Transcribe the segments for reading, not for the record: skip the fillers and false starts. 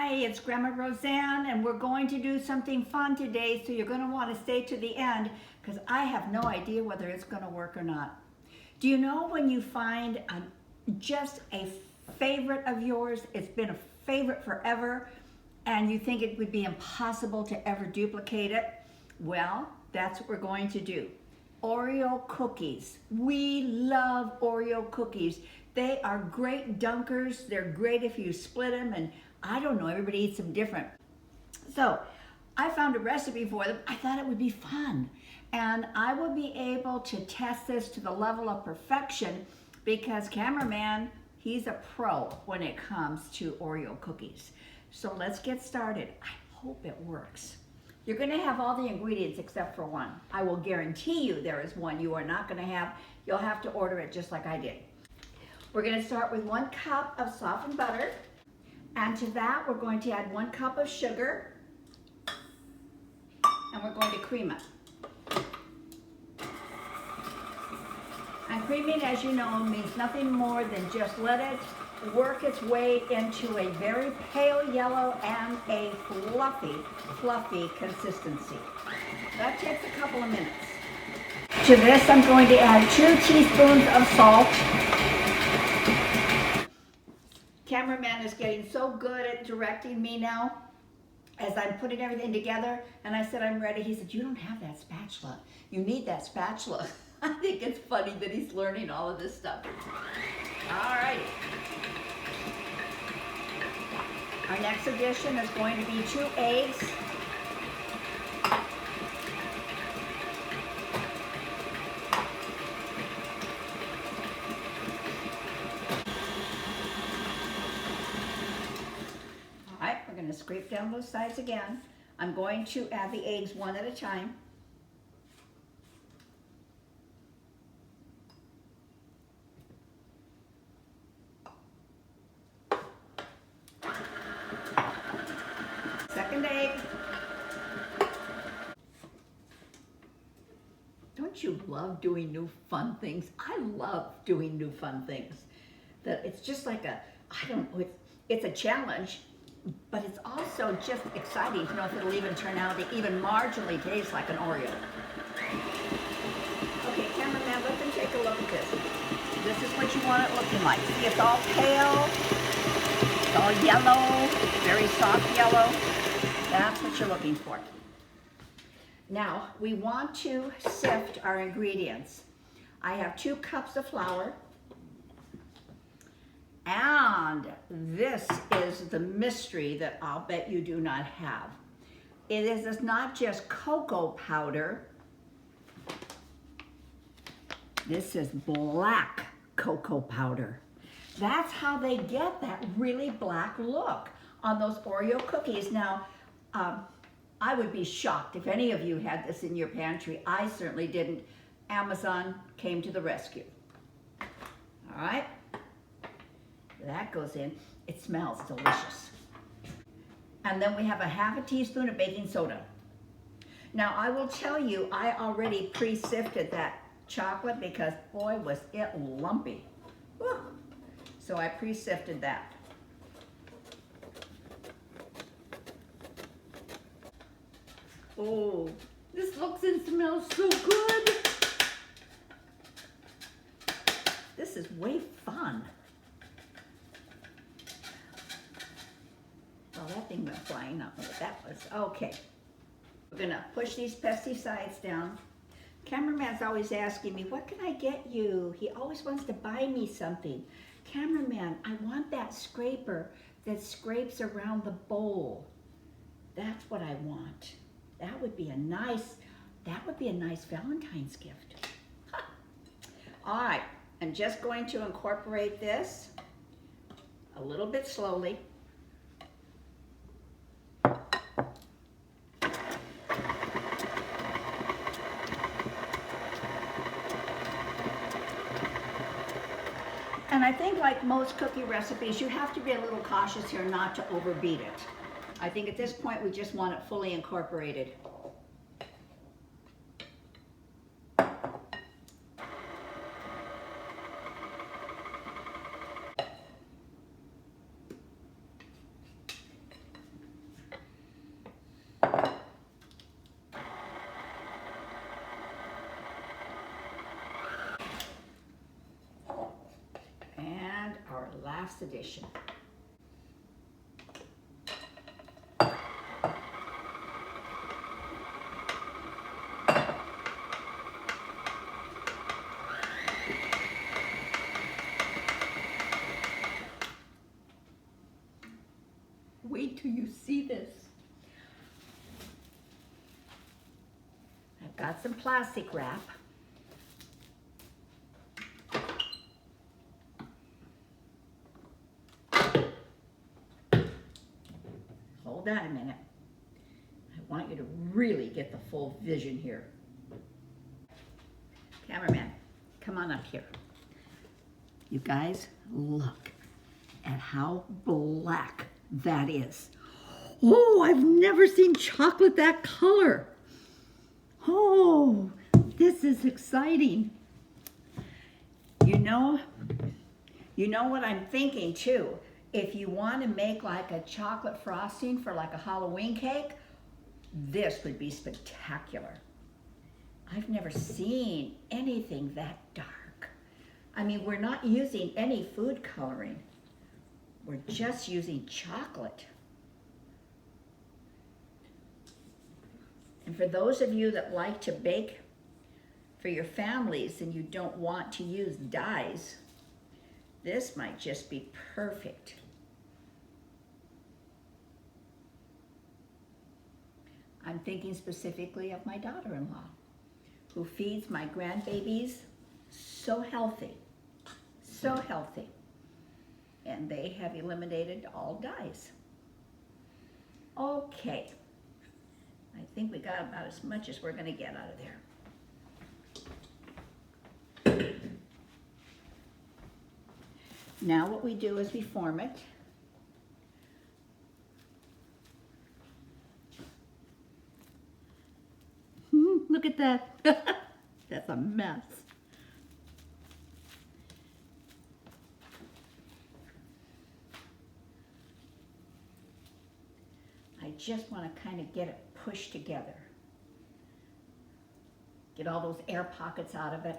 Hi, it's Grandma Roseanne, and we're going to do something fun today, so you're going to want to stay to the end because I have no idea whether it's going to work or not. Do you know when you find just a favorite of yours, it's been a favorite forever, and you think it would be impossible to ever duplicate it? Well, that's what we're going to do. Oreo cookies. We love Oreo cookies. They are great dunkers. They're great if you split them, and I don't know, everybody eats them different. So I found a recipe for them. I thought it would be fun. And I will be able to test this to the level of perfection because cameraman, he's a pro when it comes to Oreo cookies. So let's get started. I hope it works. You're going to have all the ingredients except for one. I will guarantee you there is one you are not going to have. You'll have to order it just like I did. We're going to start with 1 cup of softened butter. And to that, we're going to add 1 cup of sugar. And we're going to cream it. And creaming, as you know, means nothing more than just let it work its way into a very pale yellow and a fluffy consistency. That takes a couple of minutes. To this, I'm going to add 2 teaspoons of salt. Cameraman is getting so good at directing me now as I'm putting everything together, and I said I'm ready. He said, you don't have that spatula. You need that spatula. I think it's funny that he's learning all of this stuff. All right. Our next addition is going to be 2 eggs. To scrape down those sides again. I'm going to add the eggs one at a time. Second egg. Don't you love doing new fun things? I love doing new fun things. That it's just like a, I don't know, it's a challenge. But it's also just exciting to know if it'll even turn out to even marginally taste like an Oreo. Okay, cameraman, let them take a look at this. This is what you want it looking like. See, it's all pale, it's all yellow, very soft yellow. That's what you're looking for. Now, we want to sift our ingredients. I have 2 cups of flour. And this is the mystery that I'll bet you do not have. It's not just cocoa powder. This is black cocoa powder. That's how they get that really black look on those Oreo cookies. Now, I would be shocked if any of you had this in your pantry. I certainly didn't. Amazon came to the rescue. All right. That goes in. It smells delicious. And then we have a ½ teaspoon of baking soda. Now I will tell you, I already pre-sifted that chocolate because boy was it lumpy. Whew. So I pre-sifted that. Oh, this looks and smells so good. This is way fun. Oh, that thing went flying up. What that was. Okay. We're going to push these pesticides down. Cameraman's always asking me, what can I get you? He always wants to buy me something. Cameraman, I want that scraper that scrapes around the bowl. That's what I want. That would be a nice Valentine's gift. Huh. All right. I'm just going to incorporate this a little bit slowly. And I think like most cookie recipes, you have to be a little cautious here not to overbeat it. I think at this point we just want it fully incorporated. Deluxe Edition. Wait till you see this. I've got some plastic wrap. Hold on a minute. I want you to really get the full vision here. Cameraman, come on up here. You guys, look at how black that is. Oh, I've never seen chocolate that color. Oh, this is exciting. You know what I'm thinking too? If you want to make like a chocolate frosting for like a Halloween cake, this would be spectacular. I've never seen anything that dark. I mean, we're not using any food coloring. We're just using chocolate. And for those of you that like to bake for your families and you don't want to use dyes, this might just be perfect. I'm thinking specifically of my daughter-in-law, who feeds my grandbabies so healthy, so healthy. And they have eliminated all dyes. Okay, I think we got about as much as we're gonna get out of there. Now what we do is we form it. Look at that. That's a mess. I just want to kind of get it pushed together. Get all those air pockets out of it.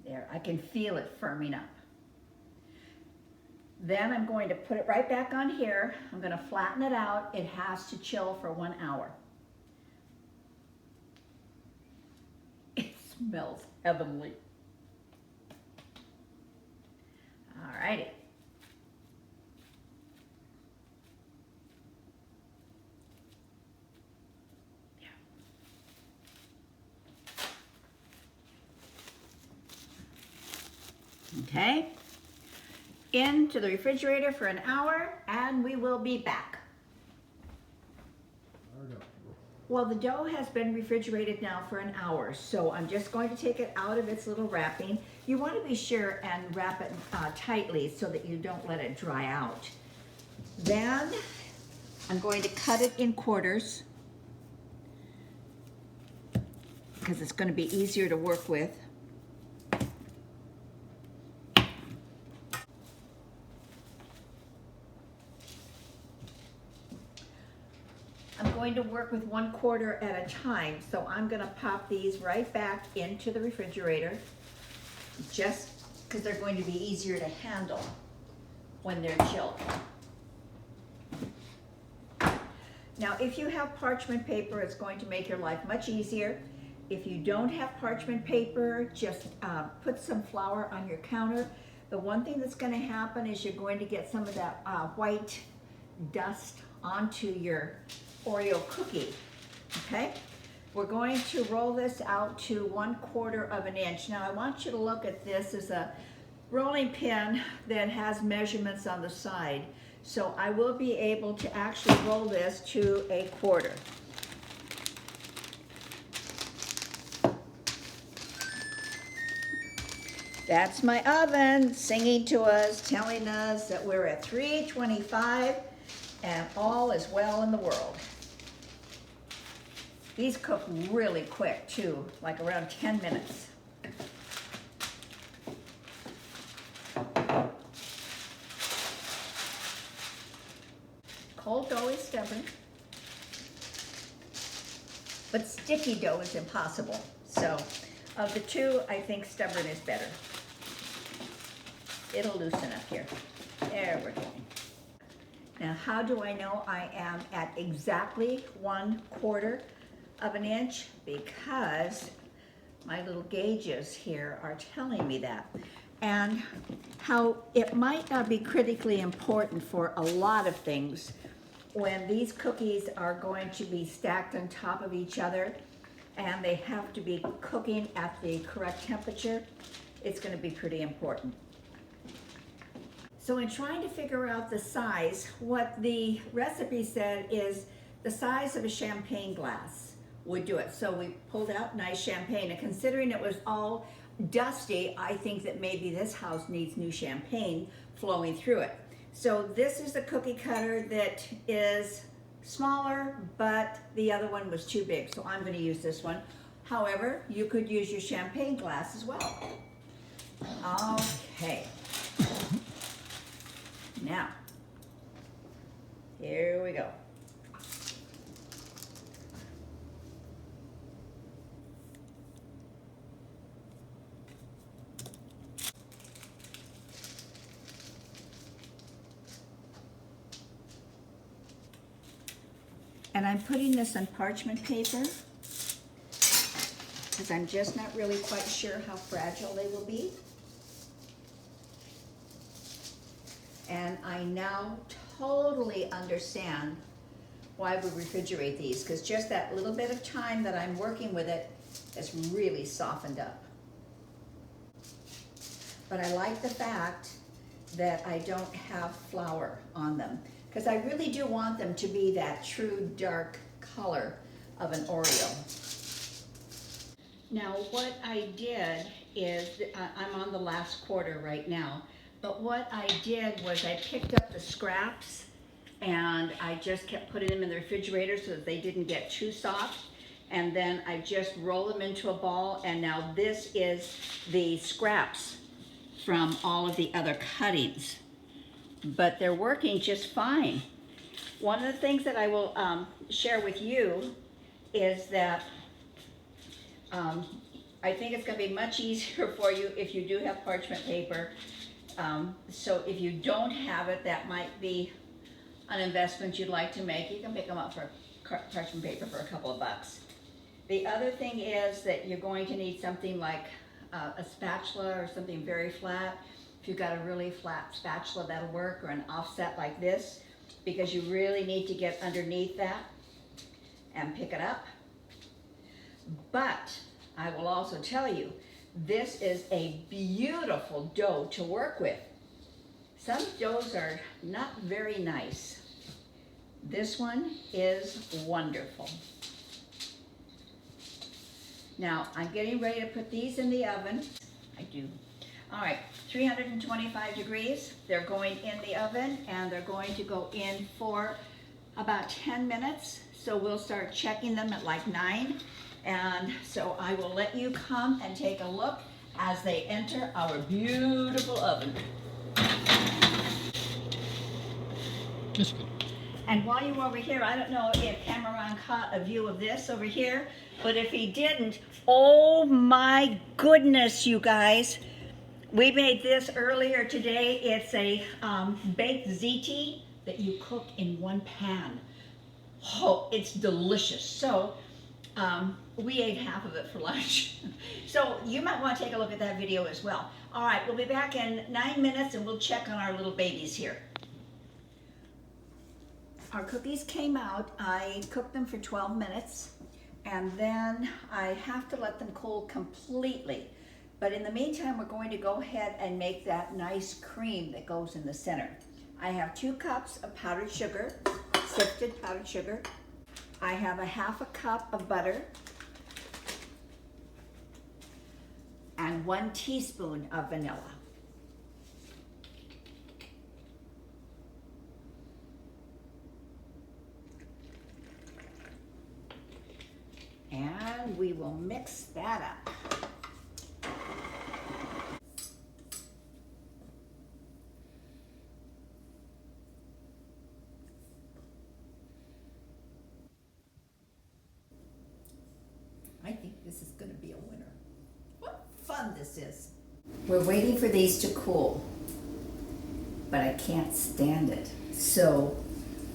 There, I can feel it firming up. Then I'm going to put it right back on here. I'm going to flatten it out. It has to chill for 1 hour. It smells heavenly. All righty. Okay, into the refrigerator for 1 hour and we will be back. Well, the dough has been refrigerated now for 1 hour, so I'm just going to take it out of its little wrapping. You want to be sure and wrap it tightly so that you don't let it dry out. Then I'm going to cut it in quarters because it's going to be easier to work with. I'm going to work with 1/4 at a time, so I'm going to pop these right back into the refrigerator just because they're going to be easier to handle when they're chilled. Now, if you have parchment paper, it's going to make your life much easier. If you don't have parchment paper, just put some flour on your counter. The one thing that's going to happen is you're going to get some of that white dust onto your Oreo cookie, okay? We're going to roll this out to 1/4 of an inch. Now I want you to look at this as a rolling pin that has measurements on the side. So I will be able to actually roll this to 1/4. That's my oven singing to us, telling us that we're at 325 and all is well in the world. These cook really quick too, like around 10 minutes. Cold dough is stubborn, but sticky dough is impossible. So of the two, I think stubborn is better. It'll loosen up here. There we're going. Now, how do I know I am at exactly 1/4 of an inch? Because my little gauges here are telling me that. And how it might not be critically important for a lot of things when these cookies are going to be stacked on top of each other and they have to be cooking at the correct temperature, it's going to be pretty important. So in trying to figure out the size, what the recipe said is the size of a champagne glass would do it. So we pulled out nice champagne, and considering it was all dusty, I think that maybe this house needs new champagne flowing through it. So this is the cookie cutter that is smaller, but the other one was too big, so I'm going to use this one. However, you could use your champagne glass as well. Okay. Now, here we go. And I'm putting this on parchment paper because I'm just not really quite sure how fragile they will be. And I now totally understand why we refrigerate these, because just that little bit of time that I'm working with it has really softened up. But I like the fact that I don't have flour on them, because I really do want them to be that true dark color of an Oreo. Now what I did is, I'm on the last 1/4 right now, but what I did was I picked up the scraps and I just kept putting them in the refrigerator so that they didn't get too soft. And then I just roll them into a ball, and now this is the scraps from all of the other cuttings. But they're working just fine. One of the things that I will share with you is that I think it's going to be much easier for you if you do have parchment paper. So if you don't have it, that might be an investment you'd like to make. You can pick them up for parchment paper for a couple of bucks. The other thing is that you're going to need something like a spatula or something very flat. If you've got a really flat spatula, that'll work, or an offset like this, because you really need to get underneath that and pick it up. But I will also tell you, this is a beautiful dough to work with. Some doughs are not very nice. This one is wonderful. Now, I'm getting ready to put these in the oven. I do. All right, 325 degrees. They're going in the oven, and they're going to go in for about 10 minutes. So we'll start checking them at like 9. And so I will let you come and take a look as they enter our beautiful oven. That's good. And while you were over here, I don't know if Cameron caught a view of this over here, but if he didn't, oh my goodness, you guys. We made this earlier today. It's a baked ziti that you cook in one pan. Oh, it's delicious. So we ate half of it for lunch. So you might want to take a look at that video as well. All right, we'll be back in 9 minutes and we'll check on our little babies here. Our cookies came out. I cooked them for 12 minutes, and then I have to let them cool completely. But in the meantime, we're going to go ahead and make that nice cream that goes in the center. I have 2 cups of powdered sugar, sifted powdered sugar. I have a 1/2 cup of butter and 1 teaspoon of vanilla. And we will mix that up. I think this is going to be a winner. What fun this is. We're waiting for these to cool. but I can't stand it. So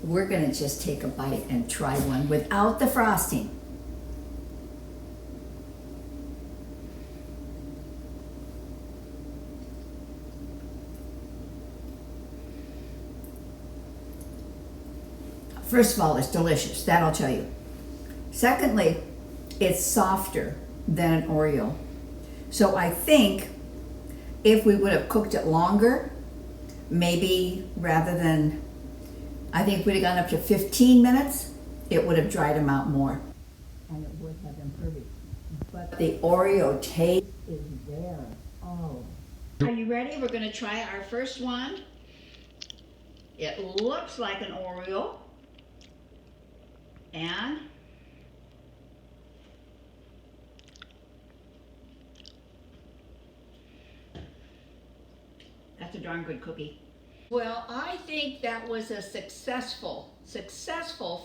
we're gonna just take a bite and try one without the frosting. First of all, it's delicious, that I'll tell you. Secondly, it's softer than an Oreo. So I think if we would have cooked it longer, maybe rather than, I think we'd have gone up to 15 minutes, it would have dried them out more. And it would have been perfect. But the Oreo taste is there. Oh. Are you ready? We're gonna try our first one. It looks like an Oreo. And that's a darn good cookie. Well, I think that was a successful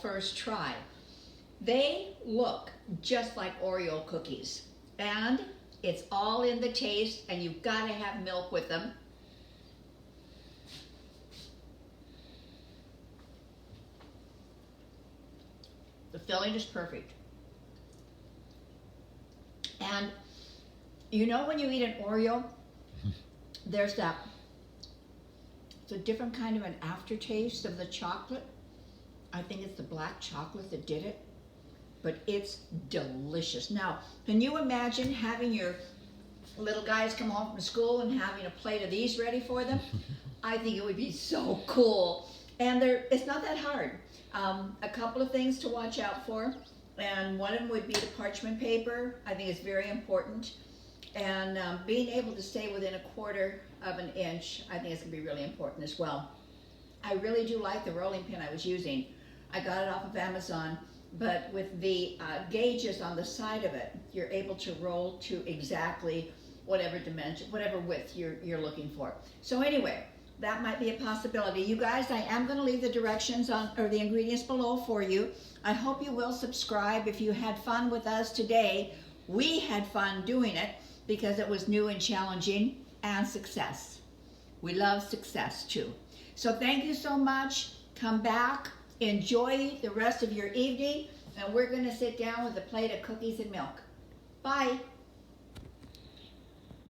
first try. They look just like Oreo cookies, and it's all in the taste, and you've got to have milk with them. The filling is perfect. And you know when you eat an Oreo, there's that, it's a different kind of an aftertaste of the chocolate. I think it's the black chocolate that did it, but it's delicious. Now, can you imagine having your little guys come home from school and having a plate of these ready for them? I think it would be so cool. And it's not that hard. A couple of things to watch out for, and one of them would be the parchment paper. I think it's very important. And being able to stay within 1/4 of an inch, I think it's gonna be really important as well. I really do like the rolling pin I was using. I got it off of Amazon, but with the gauges on the side of it, you're able to roll to exactly whatever dimension, whatever width you're looking for. So anyway, that might be a possibility. You guys, I am going to leave the directions or the ingredients below for you. I hope you will subscribe if you had fun with us today. We had fun doing it because it was new and challenging and success. We love success too. So thank you so much. Come back, enjoy the rest of your evening, and we're going to sit down with a plate of cookies and milk. Bye.